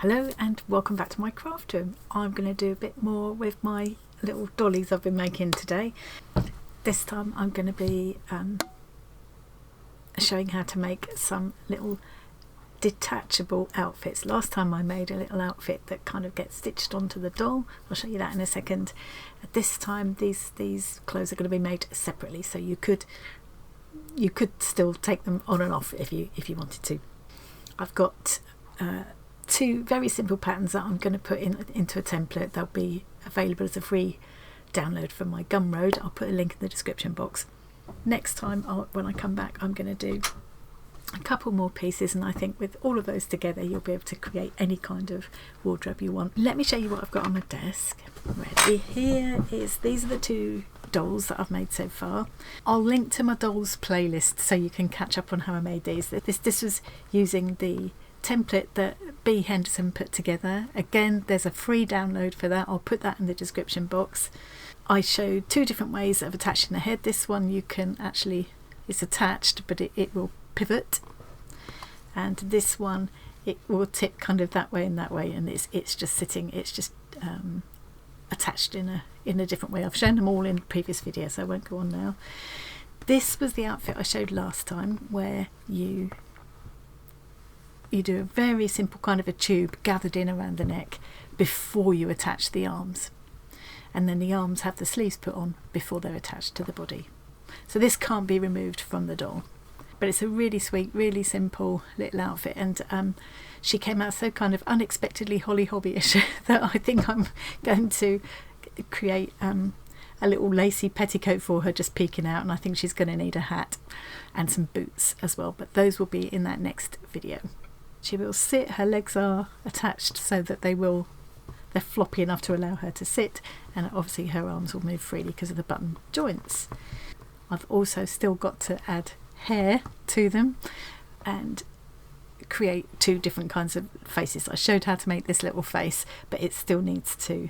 Hello and welcome back to my craft room. I'm going to do a bit more with my little dollies I've been making today. This time I'm going to be showing how to make some little detachable outfits. Last time I made a little outfit that kind of gets stitched onto the doll. I'll show you that in a second. This time these clothes are going to be made separately, so you could still take them on and off if you wanted to. I've got two very simple patterns that I'm going to put into a template. They'll be available as a free download from my Gumroad. I'll put a link in the description box. Next time when I come back, I'm going to do a couple more pieces, and I think with all of those together you'll be able to create any kind of wardrobe you want. Let me show you what I've got on my desk. Ready? These are the two dolls that I've made so far. I'll link to my dolls playlist so you can catch up on how I made these. This was using the template that B. Henderson put together. Again, there's a free download for that. I'll put that in the description box. I showed two different ways of attaching the head. This one you can actually, it's attached but it will pivot, and this one it will tip kind of that way and that way, and it's just sitting, it's just attached in a different way. I've shown them all in previous videos, so I won't go on now. This was the outfit I showed last time, where you do a very simple kind of a tube gathered in around the neck before you attach the arms, and then the arms have the sleeves put on before they're attached to the body. So this can't be removed from the doll, but it's a really sweet, really simple little outfit, and she came out so kind of unexpectedly Holly Hobbyish that I think I'm going to create a little lacy petticoat for her just peeking out, and I think she's going to need a hat and some boots as well, but those will be in that next video. She will sit, her legs are attached so that they're floppy enough to allow her to sit, and obviously her arms will move freely because of the button joints. I've also still got to add hair to them and create two different kinds of faces. I showed how to make this little face, but it still needs to,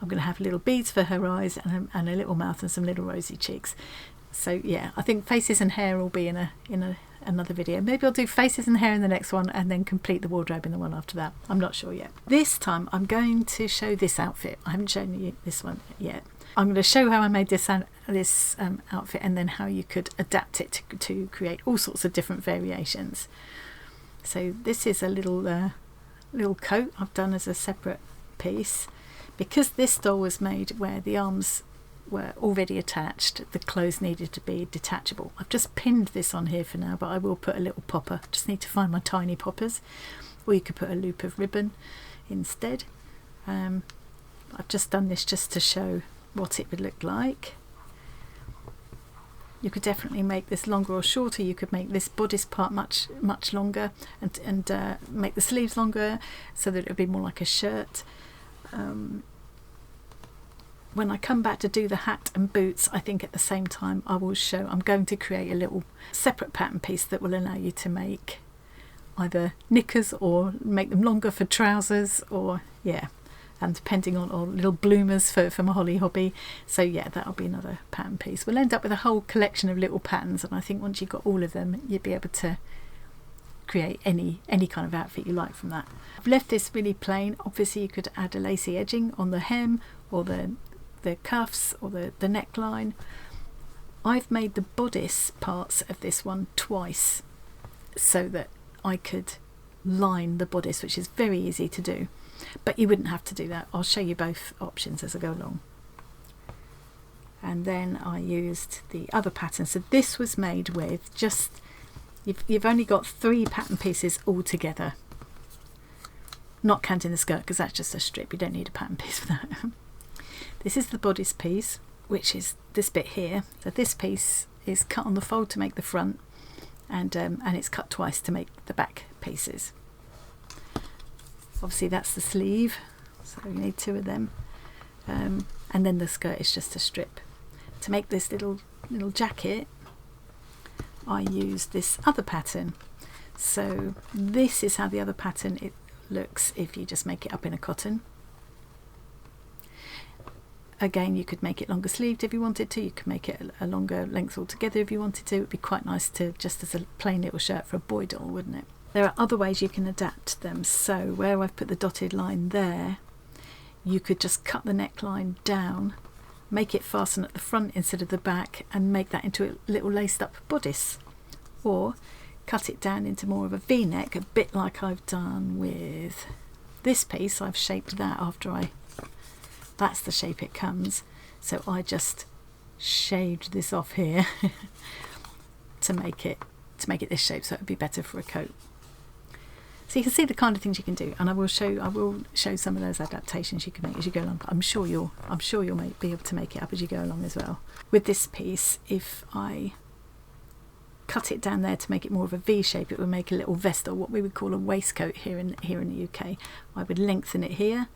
I'm going to have little beads for her eyes and a little mouth and some little rosy cheeks. So yeah, I think faces and hair will be in another video. Maybe I'll do faces and hair in the next one and then complete the wardrobe in the one after that. I'm not sure yet. This time I'm going to show this outfit. I haven't shown you this one yet. I'm going to show how I made this outfit, and then how you could adapt it to create all sorts of different variations. So this is a little coat I've done as a separate piece. Because this doll was made where the arms were already attached, the clothes needed to be detachable. I've just pinned this on here for now, but I will put a little popper. Just need to find my tiny poppers, or you could put a loop of ribbon instead. I've just done this just to show what it would look like. You could definitely make this longer or shorter. You could make this bodice part much longer, and make the sleeves longer so that it would be more like a shirt. When I come back to do the hat and boots, I think at the same time I'm going to create a little separate pattern piece that will allow you to make either knickers or make them longer for trousers, or yeah, and depending on, or little bloomers for my Holly hobby. So yeah, that'll be another pattern piece. We'll end up with a whole collection of little patterns, and I think once you've got all of them, you'd be able to create any kind of outfit you like from that. I've left this really plain. Obviously you could add a lacy edging on the hem or the cuffs or the neckline. I've made the bodice parts of this one twice so that I could line the bodice, which is very easy to do, but you wouldn't have to do that. I'll show you both options as I go along. And then I used the other pattern. So this was made with just, you've only got 3 pattern pieces all together, not counting the skirt because that's just a strip. You don't need a pattern piece for that. This is the bodice piece, which is this bit here. So this piece is cut on the fold to make the front, and it's cut twice to make the back pieces. Obviously that's the sleeve, so we need 2 of them, and then the skirt is just a strip. To make this little jacket, I used this other pattern. So this is how the other pattern it looks if you just make it up in a cotton. Again, you could make it longer sleeved if you wanted to. You could make it a longer length altogether if you wanted to. It would be quite nice to just as a plain little shirt for a boy doll, wouldn't it? There are other ways you can adapt them. So where I've put the dotted line there, you could just cut the neckline down, make it fasten at the front instead of the back, and make that into a little laced up bodice. Or cut it down into more of a V-neck, a bit like I've done with this piece. I've shaped that that's the shape it comes. So I just shaved this off here to make it this shape, so it would be better for a coat. So you can see the kind of things you can do, and I will show some of those adaptations you can make as you go along. I'm sure you'll be able to make it up as you go along as well. With this piece, if I cut it down there to make it more of a V shape, it would make a little vest, or what we would call a waistcoat here in the UK. I would lengthen it here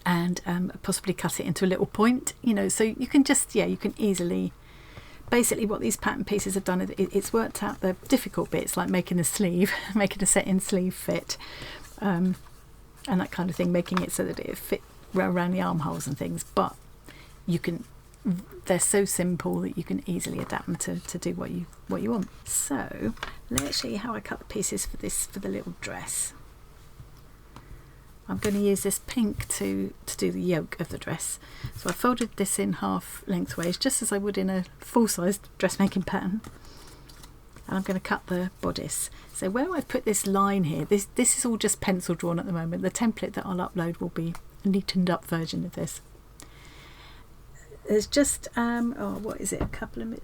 and possibly cut it into a little point, you know, so you can just, you can easily, basically what these pattern pieces have done, it's worked out the difficult bits, like making a sleeve, making a set-in sleeve fit, and that kind of thing, making it so that it fit around the armholes and things, but they're so simple that you can easily adapt them to do what you want. So let's show you how I cut the pieces for the little dress. I'm going to use this pink to do the yoke of the dress. So I folded this in half lengthways, just as I would in a full-sized dressmaking pattern. And I'm going to cut the bodice. So where I've put this line here, this is all just pencil drawn at the moment. The template that I'll upload will be a neatened up version of this. There's just, what is it, a couple of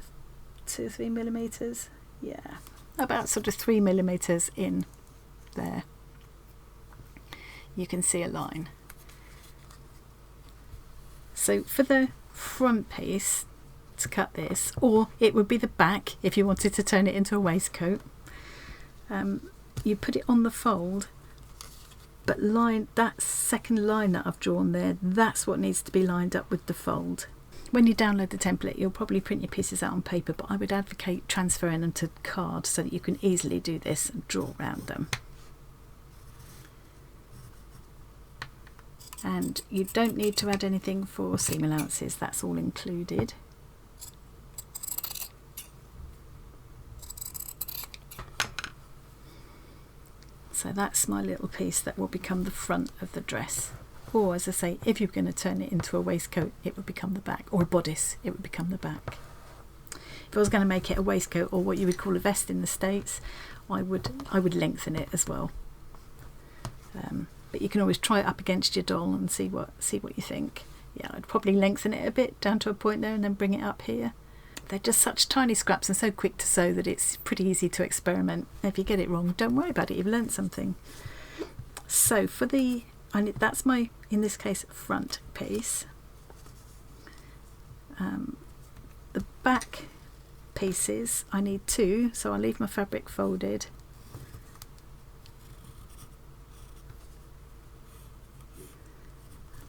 2 or 3 millimetres? Yeah, about sort of 3 millimetres in there. You can see a line. So for the front piece, to cut this, or it would be the back if you wanted to turn it into a waistcoat, you put it on the fold, but that second line that I've drawn there, that's what needs to be lined up with the fold. When you download the template, you'll probably print your pieces out on paper, but I would advocate transferring them to card so that you can easily do this and draw around them. And you don't need to add anything for seam allowances, that's all included. So that's my little piece that will become the front of the dress. Or, as I say, if you're going to turn it into a waistcoat, it would become the back, or a bodice, it would become the back. If I was going to make it a waistcoat, or what you would call a vest in the States, I would lengthen it as well. But you can always try it up against your doll and see what you think. Yeah, I'd probably lengthen it a bit down to a point there and then bring it up here. They're just such tiny scraps and so quick to sew that it's pretty easy to experiment. If you get it wrong, don't worry about it, you've learnt something. So for that's my, in this case, front piece. The back pieces, I need 2, so I'll leave my fabric folded.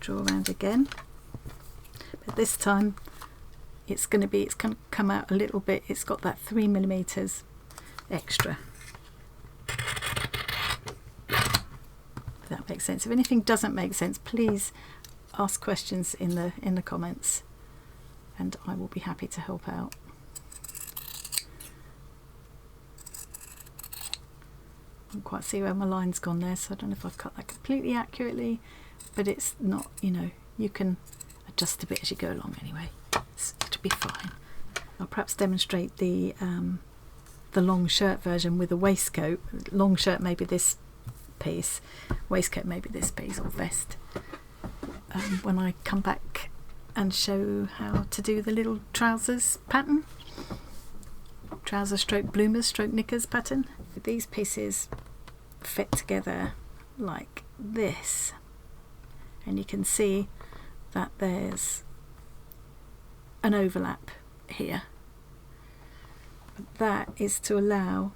Draw around again, but this time it's going to come out a little bit. It's got that 3 millimeters extra. If that makes sense. If anything doesn't make sense, please ask questions in the comments, and I will be happy to help out. I can't quite see where my line's gone there, so I don't know if I've cut that completely accurately. But it's not, you can adjust a bit as you go along anyway. It'll be fine. I'll perhaps demonstrate the long shirt version with a waistcoat. Long shirt maybe this piece, waistcoat maybe this piece, or vest, when I come back and show how to do the little trousers pattern. Trouser stroke bloomers stroke knickers pattern. These pieces fit together like this. And you can see that there's an overlap here. That is to allow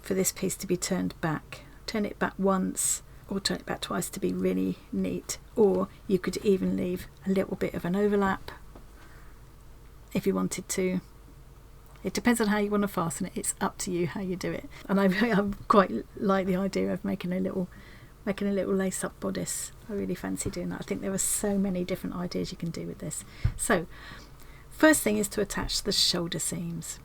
for this piece to be turned back. Turn it back once or turn it back twice to be really neat, or you could even leave a little bit of an overlap if you wanted to. It depends on how you want to fasten it. It's up to you how you do it. And I quite like the idea of making a little lace-up bodice. I really fancy doing that. I think there are so many different ideas you can do with this. So, first thing is to attach the shoulder seams.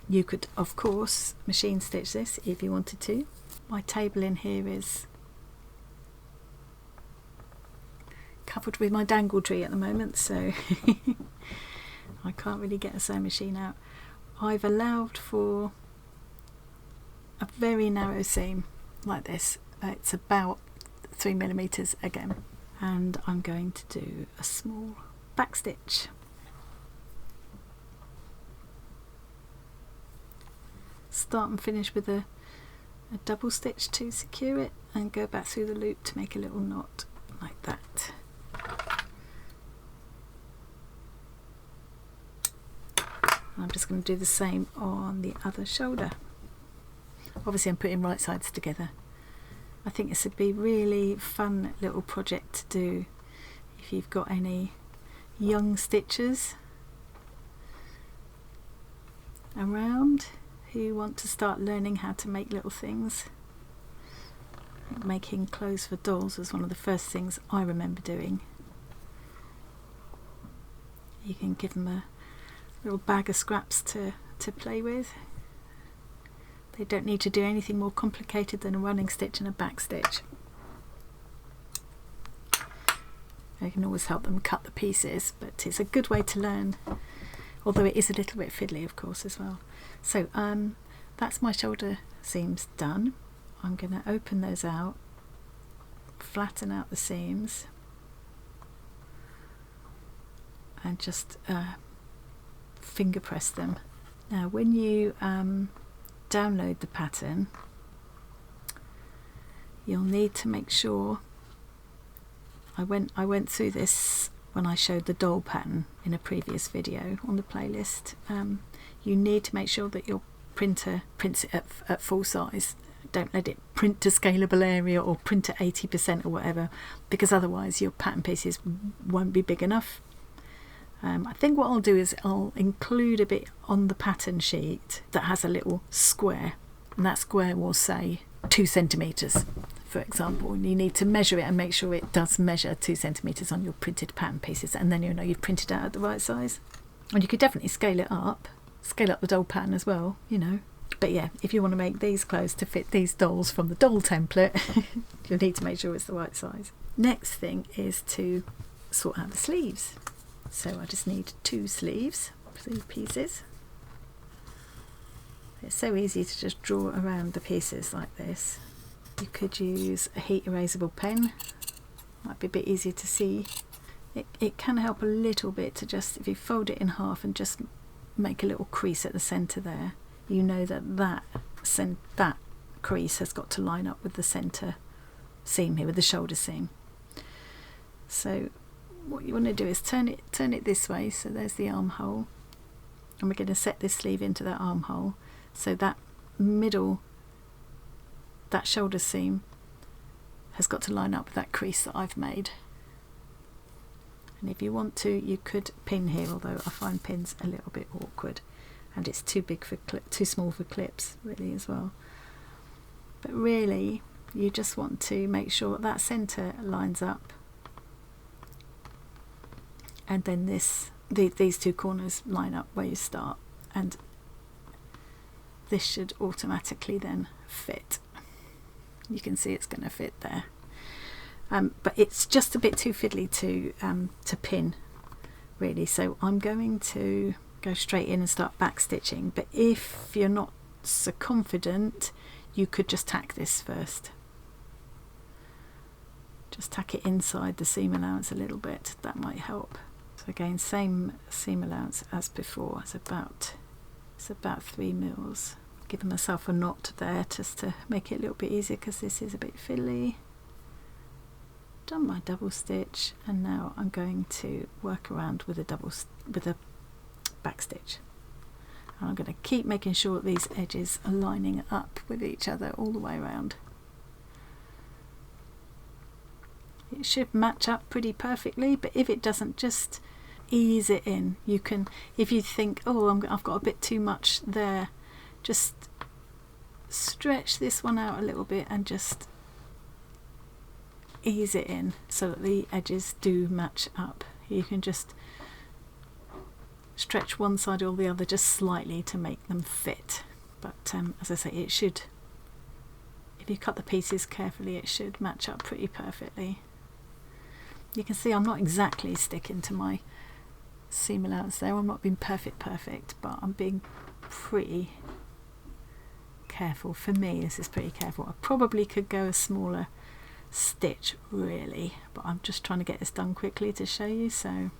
You could of course machine stitch this if you wanted to. My table in here is covered with my dangle tree at the moment, so I can't really get a sewing machine out. I've allowed for a very narrow seam like this. It's about 3mm again, and I'm going to do a small back stitch. Start and finish with a double stitch to secure it, and go back through the loop to make a little knot like that. I'm just going to do the same on the other shoulder. Obviously I'm putting right sides together. I think this would be really fun little project to do if you've got any young stitchers around who want to start learning how to make little things. Making clothes for dolls was one of the first things I remember doing. You can give them a little bag of scraps to play with. They don't need to do anything more complicated than a running stitch and a back stitch. I can always help them cut the pieces, but it's a good way to learn, although it is a little bit fiddly of course as well. So that's my shoulder seams done. I'm going to open those out, flatten out the seams, and just finger press them. Now when you download the pattern, you'll need to make sure, I went through this when I showed the doll pattern in a previous video on the playlist. You need to make sure that your printer prints it at full size. Don't let it print to scalable area or print at 80% or whatever, because otherwise your pattern pieces won't be big enough. I think what I'll do is I'll include a bit on the pattern sheet that has a little square, and that square will say 2 centimeters, for example. And you need to measure it and make sure it does measure 2 centimeters on your printed pattern pieces, and then you know you've printed out at the right size. And you could definitely scale up the doll pattern as well, you know. But yeah, if you want to make these clothes to fit these dolls from the doll template, you need to make sure it's the right size. Next thing is to sort out the sleeves. So I just need 2 sleeve pieces. It's so easy to just draw around the pieces like this. You could use a heat erasable pen, might be a bit easier to see. It can help a little bit to just, if you fold it in half and just make a little crease at the centre there, you know that crease has got to line up with the centre seam here, with the shoulder seam. So what you want to do is turn it this way, so there's the armhole, and we're going to set this sleeve into that armhole, so that shoulder seam has got to line up with that crease that I've made. And if you want to, you could pin here, although I find pins a little bit awkward, and it's too small for clips really as well. But really you just want to make sure that centre lines up, and then these 2 corners line up where you start, and this should automatically then fit. You can see it's going to fit there, but it's just a bit too fiddly to pin really, so I'm going to go straight in and start back stitching. But if you're not so confident, you could just tack this first. Just tack it inside the seam allowance a little bit, that might help. So again, same seam allowance as before. It's about 3 mils. Giving myself a knot there just to make it a little bit easier, because this is a bit fiddly. Done my double stitch, and now I'm going to work around with a back stitch. And I'm going to keep making sure that these edges are lining up with each other all the way around. It should match up pretty perfectly, but if it doesn't, just ease it in. You can, if you think, oh, I've got a bit too much there, just stretch this one out a little bit and just ease it in so that the edges do match up. You can just stretch one side or the other just slightly to make them fit. But as I say, it should, if you cut the pieces carefully, it should match up pretty perfectly. You can see I'm not exactly sticking to my seam allowance there. I'm not being perfect, but I'm being pretty careful. For me, this is pretty careful. I probably could go a smaller stitch really, but I'm just trying to get this done quickly to show you. So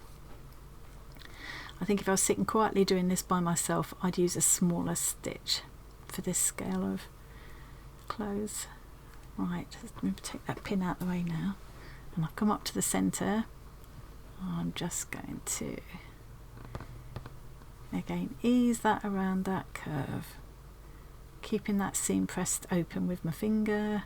I think if I was sitting quietly doing this by myself, I'd use a smaller stitch for this scale of clothes. Right, let me take that pin out of the way now, and I've come up to the centre. I'm just going to again ease that around that curve, keeping that seam pressed open with my finger.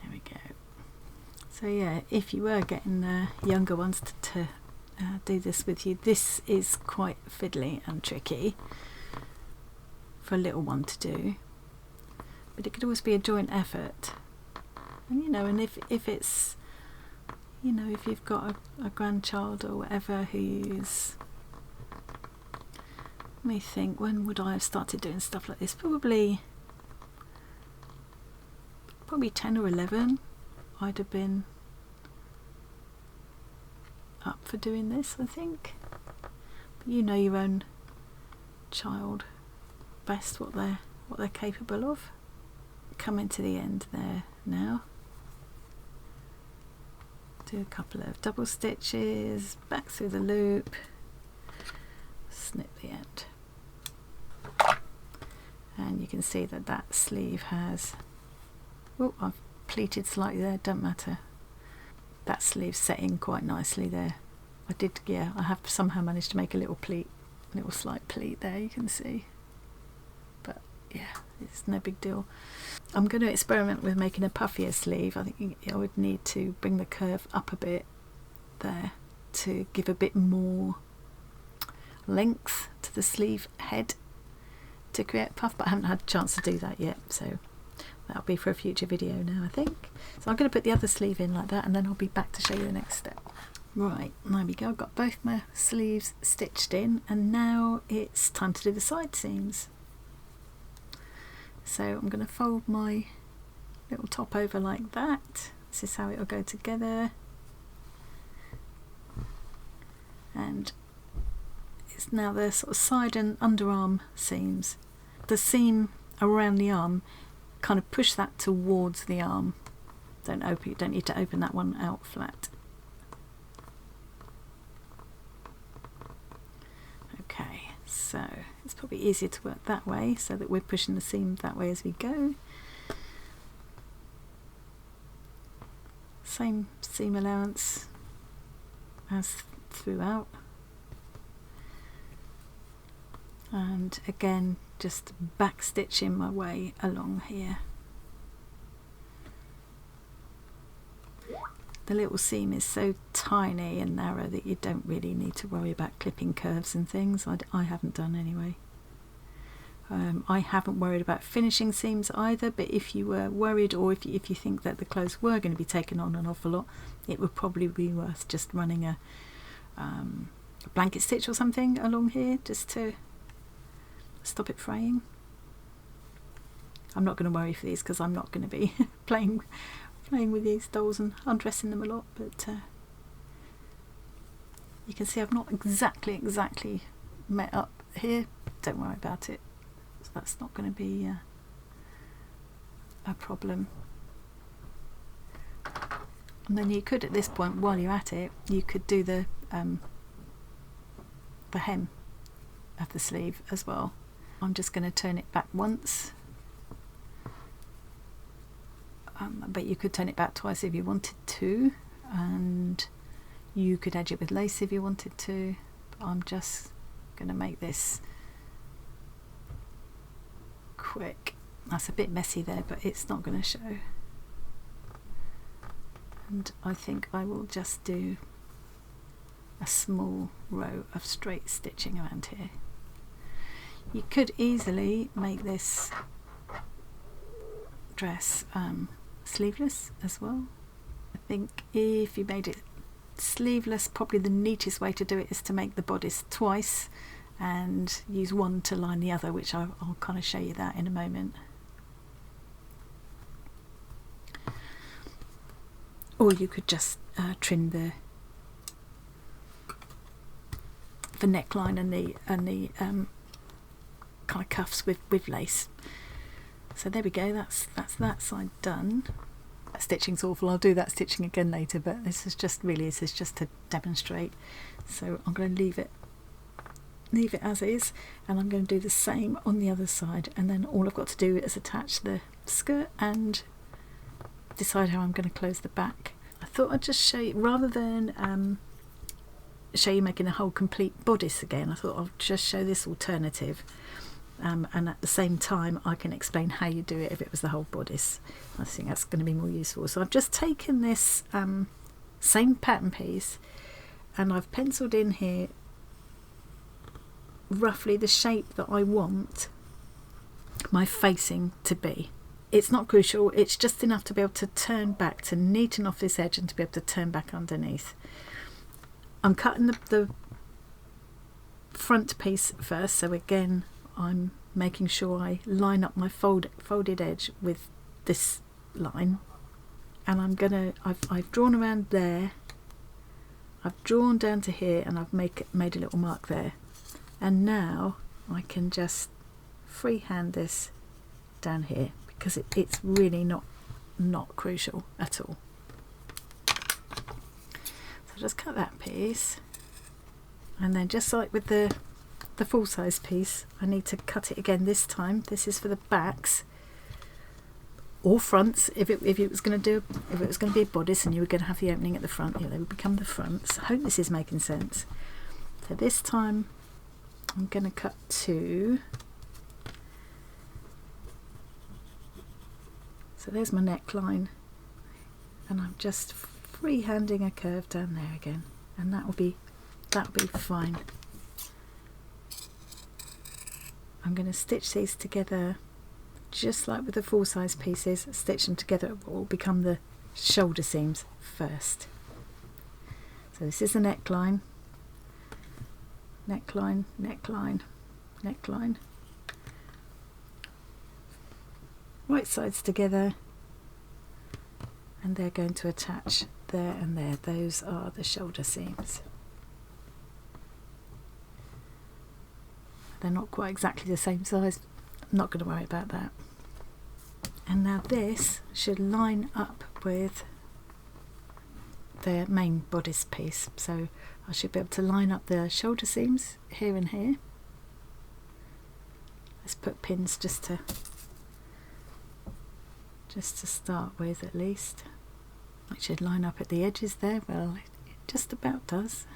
There we go. So yeah, if you were getting younger ones to do this with you, this is quite fiddly and tricky for a little one to do, but it could always be a joint effort. And you know, and if it's, you know, if you've got a grandchild or whatever who's, let me think, when would I have started doing stuff like this? Probably 10 or 11 I'd have been up for doing this, I think. But you know your own child best, what they're capable of. Coming to the end there now. Do a couple of double stitches, back through the loop, snip the end. And you can see that that sleeve has, oh, I've pleated slightly there, don't matter. That sleeve set in quite nicely there. I have somehow managed to make a little slight pleat there, you can see. But yeah, it's no big deal. I'm going to experiment with making a puffier sleeve. I think I would need to bring the curve up a bit there to give a bit more length to the sleeve head to create a puff, but I haven't had a chance to do that yet, so that'll be for a future video now, I think. So I'm going to put the other sleeve in like that, and then I'll be back to show you the next step. Right, there we go. I've got both my sleeves stitched in, and now it's time to do the side seams. So I'm going to fold my little top over like that. This is how it'll go together. And it's now the sort of side and underarm seams. The seam around the arm, kind of push that towards the arm. You don't need to open that one out flat. Okay, so it's probably easier to work that way so that we're pushing the seam that way as we go. Same seam allowance as throughout. And again, just back stitching my way along here. The little seam is so tiny and narrow that you don't really need to worry about clipping curves and things. I haven't done anyway. I haven't worried about finishing seams either, but if you were worried, or if you think that the clothes were going to be taken on an awful lot, it would probably be worth just running a blanket stitch or something along here just to stop it fraying. I'm not going to worry for these because I'm not going to be playing with these dolls and undressing them a lot, but you can see I've not exactly met up here. Don't worry about it. So that's not going to be a problem. And then you could, at this point, while you're at it, you could do the hem of the sleeve as well. I'm just going to turn it back once. But you could turn it back twice if you wanted to, and you could edge it with lace if you wanted to, but I'm just going to make this quick. That's a bit messy there, but it's not going to show. And I think I will just do a small row of straight stitching around here. You could easily make this dress sleeveless as well. I think if you made it sleeveless, probably the neatest way to do it is to make the bodice twice and use one to line the other, which I'll kind of show you that in a moment. Or you could just trim the neckline and the kind of cuffs with lace. So there we go. That's that side done. That stitching's awful. I'll do that stitching again later, but this is just to demonstrate. So I'm going to leave it as is, and I'm going to do the same on the other side, and then all I've got to do is attach the skirt and decide how I'm going to close the back. I thought I'd just show you, rather than show you making a whole complete bodice again, I thought I'll just show this alternative, and at the same time I can explain how you do it if it was the whole bodice. I think that's going to be more useful. So I've just taken this same pattern piece and I've penciled in here roughly the shape that I want my facing to be. It's not crucial, it's just enough to be able to turn back, to neaten off this edge and to be able to turn back underneath. I'm cutting the front piece first, so again I'm making sure I line up my folded edge with this line, and I've drawn around there, I've drawn down to here, and I've made a little mark there, and now I can just freehand this down here because it's really not crucial at all. So just cut that piece, and then just like with the full size piece, I need to cut it again this time. This is for the backs or fronts. If it was going to be a bodice and you were going to have the opening at the front, yeah, they would become the fronts. I hope this is making sense. So this time I'm going to cut 2. So there's my neckline, and I'm just freehanding a curve down there again, and that'll be fine. I'm going to stitch these together just like with the full size pieces, stitch them together, what will become the shoulder seams first. So this is the neckline, neckline, neckline, neckline. Right sides together, and they're going to attach there and there. Those are the shoulder seams. They're not quite exactly the same size. I'm not going to worry about that. And now this should line up with the main bodice piece. So I should be able to line up the shoulder seams here and here. Let's put pins just to start with at least. It should line up at the edges there. Well, it just about does.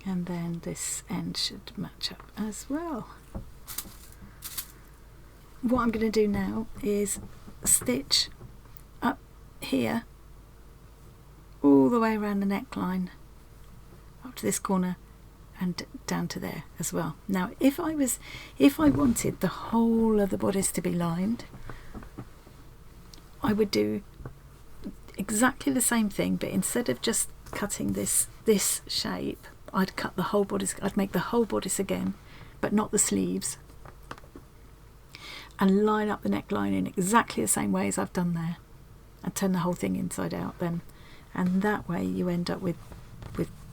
And then this end should match up as well. What I'm going to do now is stitch up here all the way around the neckline up to this corner and down to there as well. Now if I wanted the whole of the bodice to be lined, I would do exactly the same thing, but instead of just cutting this shape, I'd cut the whole bodice. I'd make the whole bodice again, but not the sleeves, and line up the neckline in exactly the same way as I've done there, and turn the whole thing inside out then, and that way you end up with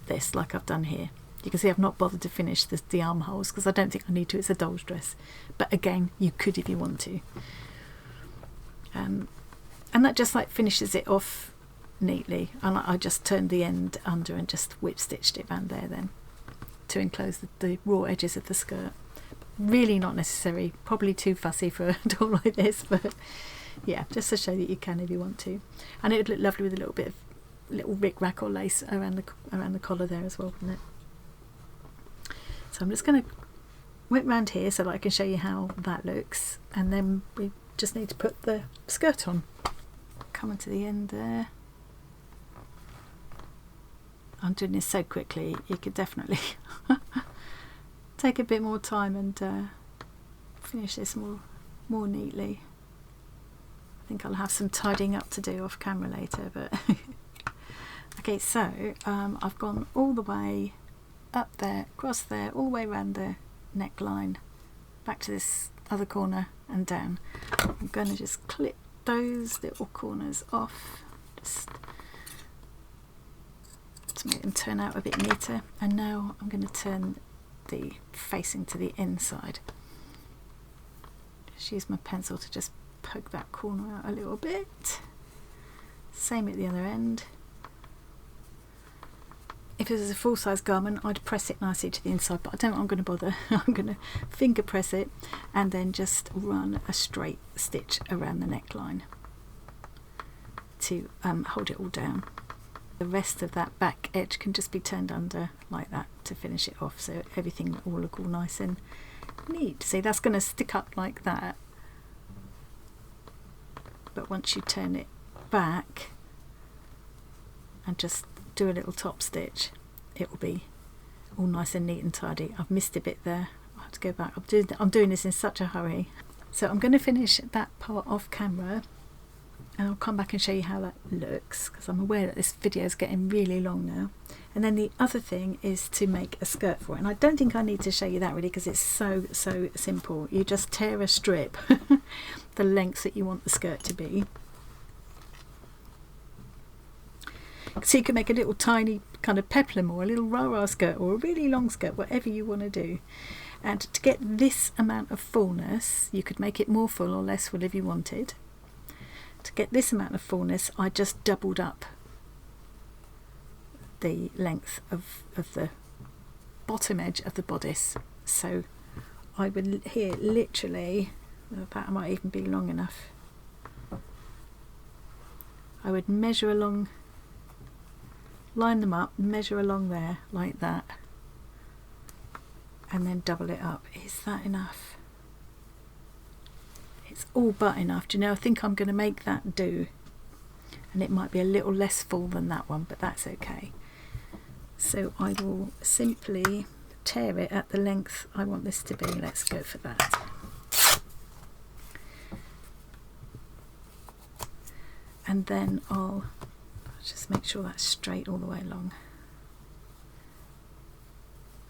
this like I've done here. You can see I've not bothered to finish the armholes because I don't think I need to. It's a doll's dress, but again you could if you want to, and that just like finishes it off neatly. And I just turned the end under and just whip stitched it around there then to enclose the raw edges of the skirt. Really not necessary, probably too fussy for a doll like this, but yeah, just to show that you can if you want to. And it would look lovely with a little bit of little rick-rack or lace around the collar there as well, wouldn't it? So I'm just going to whip round here so that I can show you how that looks, and then we just need to put the skirt on. Coming to the end there. I'm doing this so quickly, you could definitely take a bit more time and finish this more neatly. I think I'll have some tidying up to do off camera later, but okay, so I've gone all the way up there, across there, all the way around the neckline, back to this other corner and down. I'm going to just clip those little corners off, just to make them turn out a bit neater. And now I'm going to turn the facing to the inside. Just use my pencil to just poke that corner out a little bit. Same at the other end. If it was a full-size garment, I'd press it nicely to the inside, but I don't. I'm going to bother. I'm going to finger press it and then just run a straight stitch around the neckline to hold it all down. The rest of that back edge can just be turned under like that to finish it off, so everything will look all nice and neat. See, that's going to stick up like that, but once you turn it back and just do a little top stitch, it will be all nice and neat and tidy. I've missed a bit there. I have to go back. I'm doing this in such a hurry. So I'm going to finish that part off camera and I'll come back and show you how that looks, because I'm aware that this video is getting really long now. And then the other thing is to make a skirt for it, and I don't think I need to show you that really, because it's so simple. You just tear a strip the length that you want the skirt to be. So you can make a little tiny kind of peplum or a little rah-rah skirt or a really long skirt, whatever you want to do. And to get this amount of fullness, you could make it more full or less full if you wanted. To get this amount of fullness, I just doubled up the length of the bottom edge of the bodice. So I would here literally, that might even be long enough, I would measure along, line them up, measure along there like that, and then double it up. Is that enough? It's all but enough. Do you know, I think I'm going to make that do, and it might be a little less full than that one, but that's okay. So I will simply tear it at the length I want this to be. Let's go for that. And then I'll just make sure that's straight all the way along.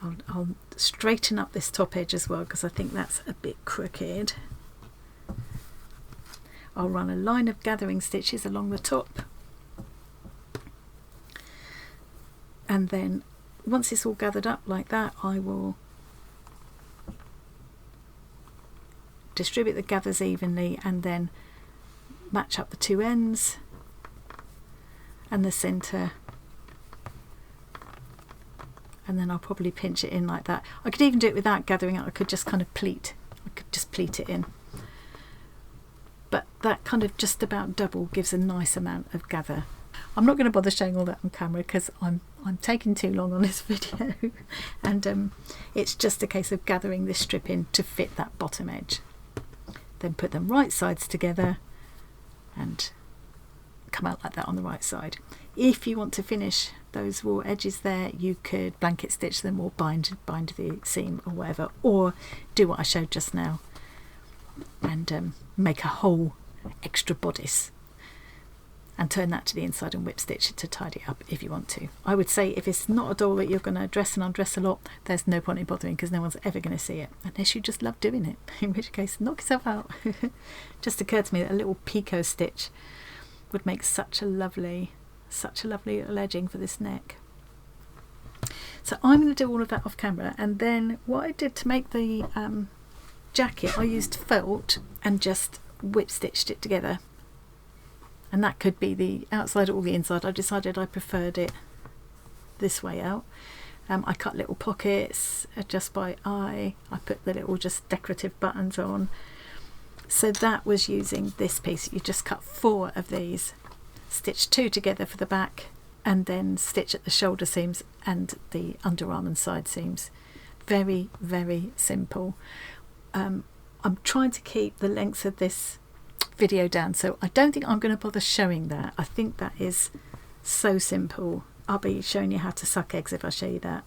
I'll straighten up this top edge as well, because I think that's a bit crooked. I'll run a line of gathering stitches along the top, and then once it's all gathered up like that, I will distribute the gathers evenly and then match up the two ends and the centre, and then I'll probably pinch it in like that. I could even do it without gathering it. I could just kind of pleat. I could just pleat it in. But that kind of just about double gives a nice amount of gather. I'm not going to bother showing all that on camera because I'm taking too long on this video, and it's just a case of gathering this strip in to fit that bottom edge. Then put them right sides together and come out like that on the right side. If you want to finish those raw edges there, you could blanket stitch them or bind the seam or whatever, or do what I showed just now and make a whole extra bodice and turn that to the inside and whip stitch it to tidy it up if you want to. I would say if it's not a doll that you're going to dress and undress a lot, there's no point in bothering, because no one's ever going to see it unless you just love doing it, in which case knock yourself out. Just occurred to me that a little picot stitch would make such a lovely little edging for this neck. So I'm going to do all of that off camera, and then what I did to make the jacket, I used felt and just whip stitched it together, and that could be the outside or the inside. I decided I preferred it this way out. I cut little pockets just by eye. I put the little just decorative buttons on. So that was using this piece. You just cut 4 of these, stitch 2 together for the back, and then stitch at the shoulder seams and the underarm and side seams. Very simple. I'm trying to keep the length of this video down, so I don't think I'm going to bother showing that. I think that is so simple. I'll be showing you how to suck eggs if I show you that.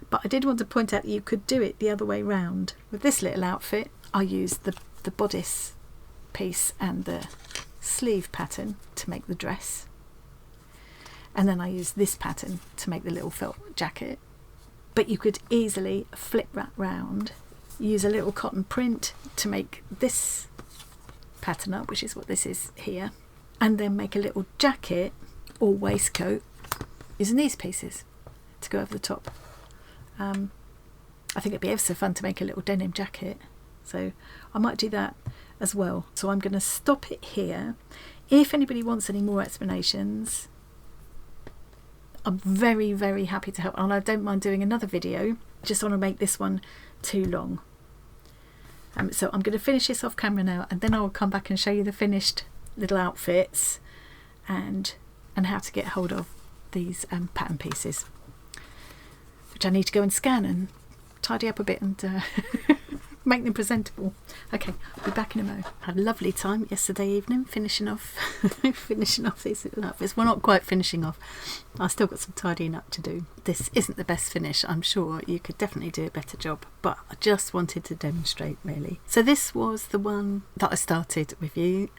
But I did want to point out that you could do it the other way round. With this little outfit, I used the bodice piece and the sleeve pattern to make the dress, and then I used this pattern to make the little felt jacket. But you could easily flip that round, use a little cotton print to make this pattern up, which is what this is here, and then make a little jacket or waistcoat using these pieces to go over the top. I think it'd be ever so fun to make a little denim jacket, so I might do that as well. So I'm going to stop it here. If anybody wants any more explanations, I'm very, very happy to help, and I don't mind doing another video. Just want to make this one too long. So I'm going to finish this off camera now, and then I will come back and show you the finished little outfits and how to get hold of these pattern pieces, which I need to go and scan and tidy up a bit and make them presentable. Okay, I'll be back in a moment. Had a lovely time yesterday evening finishing off finishing off these little outfits. Well, not quite finishing off, I've still got some tidying up to do. This isn't the best finish, I'm sure you could definitely do a better job, but I just wanted to demonstrate really. So this was the one that I started with you,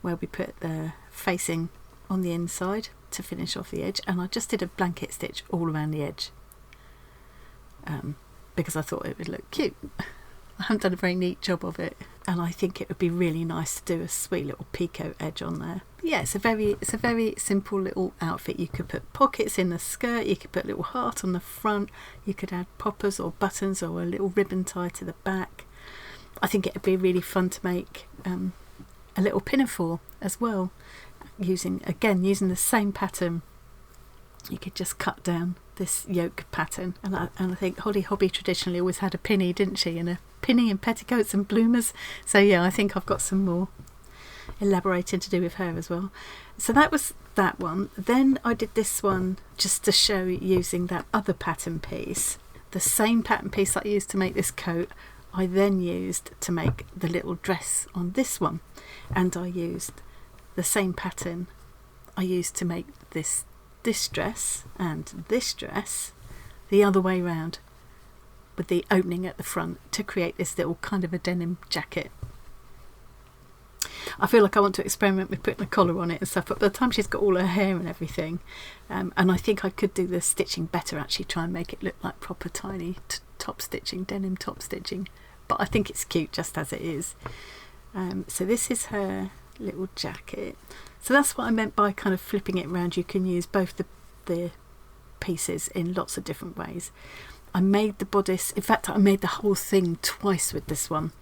where we put the facing on the inside to finish off the edge, and I just did a blanket stitch all around the edge because I thought it would look cute. I haven't done a very neat job of it, and I think it would be really nice to do a sweet little peacoat edge on there. But yeah, it's a very simple little outfit. You could put pockets in the skirt, you could put a little heart on the front, you could add poppers or buttons or a little ribbon tie to the back. I think it would be really fun to make a little pinafore as well, using the same pattern. You could just cut down this yoke pattern, and I think Holly Hobby traditionally always had a pinny, didn't she, and a pinny and petticoats and bloomers. So yeah, I think I've got some more elaborating to do with her as well. So that was that one. Then I did this one just to show using that other pattern piece, the same pattern piece that I used to make this coat. I then used to make the little dress on this one, and I used the same pattern I used to make this dress and this dress the other way round, with the opening at the front, to create this little kind of a denim jacket. I feel like I want to experiment with putting a collar on it and stuff, but by the time she's got all her hair and everything, and I think I could do the stitching better, actually try and make it look like proper tiny top stitching, denim top stitching, but I think it's cute just as it is. So this is her little jacket. So that's what I meant by kind of flipping it around. You can use both the pieces in lots of different ways. I made the bodice, in fact I made the whole thing twice with this one,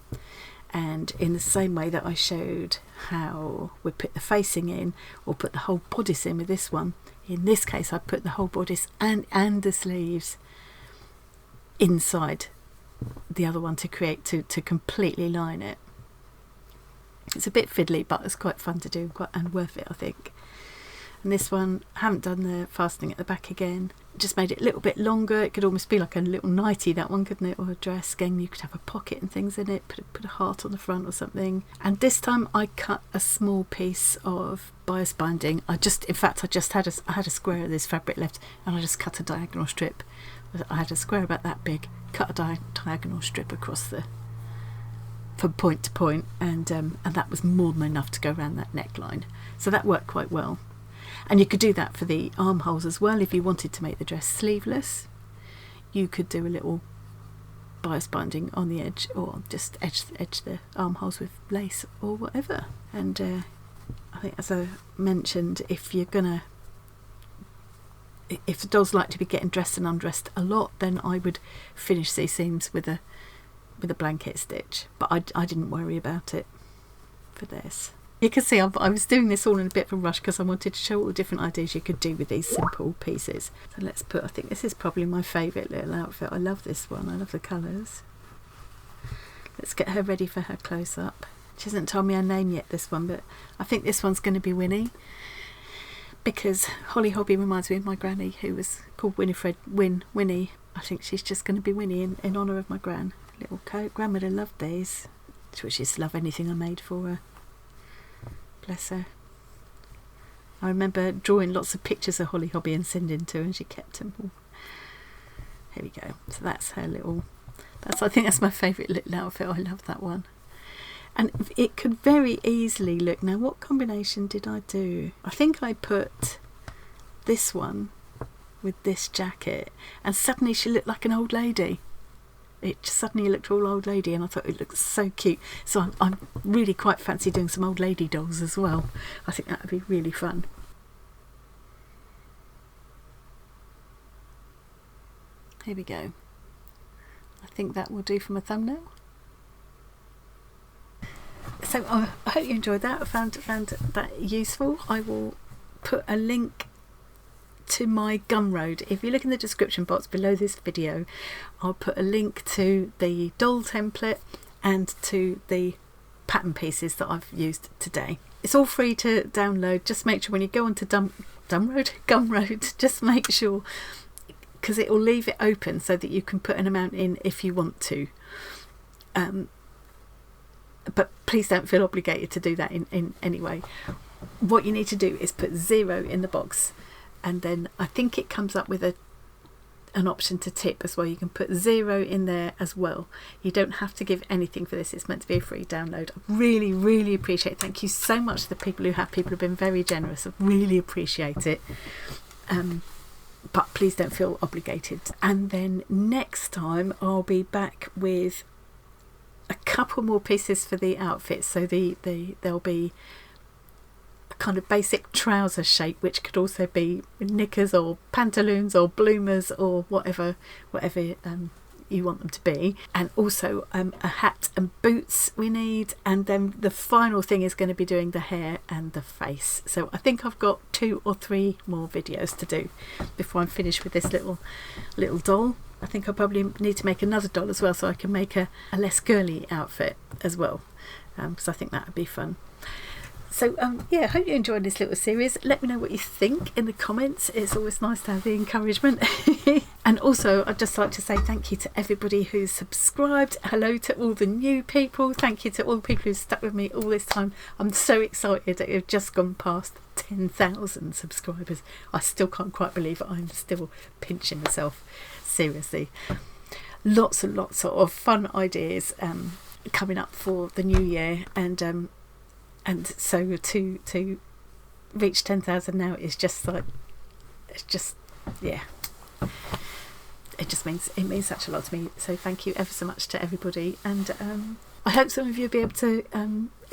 and in the same way that I showed how we put the facing in or put the whole bodice in with this one, in this case I put the whole bodice and the sleeves inside the other one to create to completely line it. It's a bit fiddly, but it's quite fun to do and worth it, I think. And this one, I haven't done the fastening at the back again, just made it a little bit longer. It could almost be like a little nightie, that one, couldn't it, or a dress. Again, you could have a pocket and things in it, put a heart on the front or something. And this time I cut a small piece of bias binding. I had a square of this fabric left, and I just cut a diagonal strip. I had a square about that big, cut a diagonal strip across from point to point, and that was more than enough to go around that neckline. So that worked quite well. And you could do that for the armholes as well. If you wanted to make the dress sleeveless, you could do a little bias binding on the edge, or just edge the armholes with lace or whatever. And I think, as I mentioned, if the dolls like to be getting dressed and undressed a lot, then I would finish these seams with a blanket stitch, but I didn't worry about it for this. You can see I was doing this all in a bit of a rush because I wanted to show all the different ideas you could do with these simple pieces. So I think this is probably my favourite little outfit. I love this one, I love the colours. Let's get her ready for her close-up. She hasn't told me her name yet, this one, but I think this one's going to be Winnie, because Holly Hobby reminds me of my granny, who was called Winnie. I think she's just going to be Winnie in honour of my gran. Little coat. Grandmother loved these. She used to love anything I made for her. Bless her. I remember drawing lots of pictures of Holly Hobby and sending to her, and she kept them all. Here we go. So that's her little... I think that's my favourite little outfit. I love that one. And it could very easily look, now what combination did I do? I think I put this one with this jacket, and suddenly she looked like an old lady. It just suddenly looked all old lady, and I thought it looked so cute. So I'm really quite fancy doing some old lady dolls as well. I think that would be really fun. Here we go. I think that will do for my thumbnail. So I hope you enjoyed that. I found that useful. I will put a link to my Gumroad. If you look in the description box below this video, I'll put a link to the doll template and to the pattern pieces that I've used today. It's all free to download. Just make sure when you go onto Gumroad, just make sure, because it will leave it open so that you can put an amount in if you want to. But please don't feel obligated to do that in any way. What you need to do is put 0 in the box, and then I think it comes up with an option to tip as well. You can put 0 in there as well. You don't have to give anything for this. It's meant to be a free download. I really appreciate it. Thank you so much to the people who have. People have been very generous. I really appreciate it. But please don't feel obligated. And then next time I'll be back with a couple more pieces for the outfit. So there'll be a kind of basic trouser shape, which could also be knickers or pantaloons or bloomers or whatever you want them to be, and also a hat and boots we need. And then the final thing is going to be doing the hair and the face. So I think I've got 2 or 3 more videos to do before I'm finished with this little doll. I think I probably need to make another doll as well, so I can make a less girly outfit as well, because I think that would be fun. So yeah, I hope you enjoyed this little series. Let me know what you think in the comments. It's always nice to have the encouragement. And also I'd just like to say thank you to everybody who's subscribed. Hello to all the new people. Thank you to all the people who've stuck with me all this time. I'm so excited that we've just gone past 10,000 subscribers. I still can't quite believe it. I'm still pinching myself, seriously. Lots and lots of fun ideas coming up for the new year, and so to reach 10,000 now is just like, it's just, yeah, it means such a lot to me. So thank you ever so much to everybody, and I hope some of you will be able to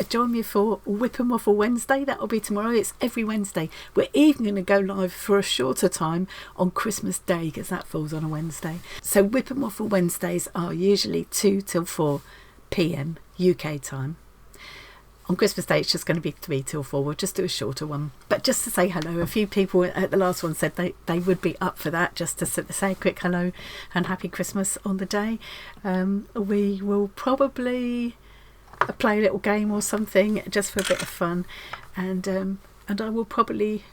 join me for WIP Waffle Wednesday. That will be tomorrow. It's every Wednesday. We're even going to go live for a shorter time on Christmas Day, because that falls on a Wednesday. So WIP Waffle Wednesdays are usually 2 till 4 p.m. UK time. On Christmas Day it's just going to be 3 till 4. We'll just do a shorter one. But just to say hello, a few people at the last one said they would be up for that, just to say a quick hello and happy Christmas on the day. We will probably play a little game or something just for a bit of fun, and I will probably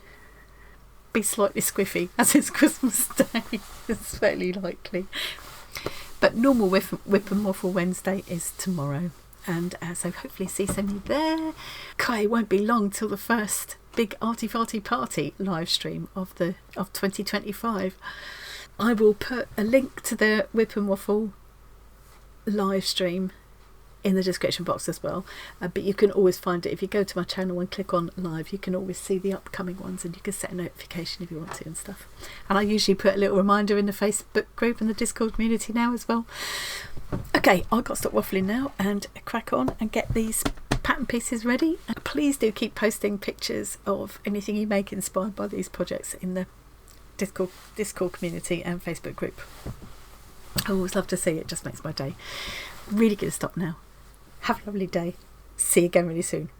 be slightly squiffy as it's Christmas Day. It's fairly likely. But normal WIP and Waffle Wednesday is tomorrow. And so hopefully see some of you there. It won't be long till the first big arty farty party live stream of 2025. I will put a link to the WIP and Waffle live stream in the description box as well, but you can always find it if you go to my channel and click on live. You can always see the upcoming ones, and you can set a notification if you want to and stuff. And I usually put a little reminder in the Facebook group and the Discord community now as well. Okay, I've got to stop waffling now and crack on and get these pattern pieces ready. And please do keep posting pictures of anything you make inspired by these projects in the Discord community and Facebook group. I always love to see it. It just makes my day. Really going to stop now. Have a lovely day. See you again really soon.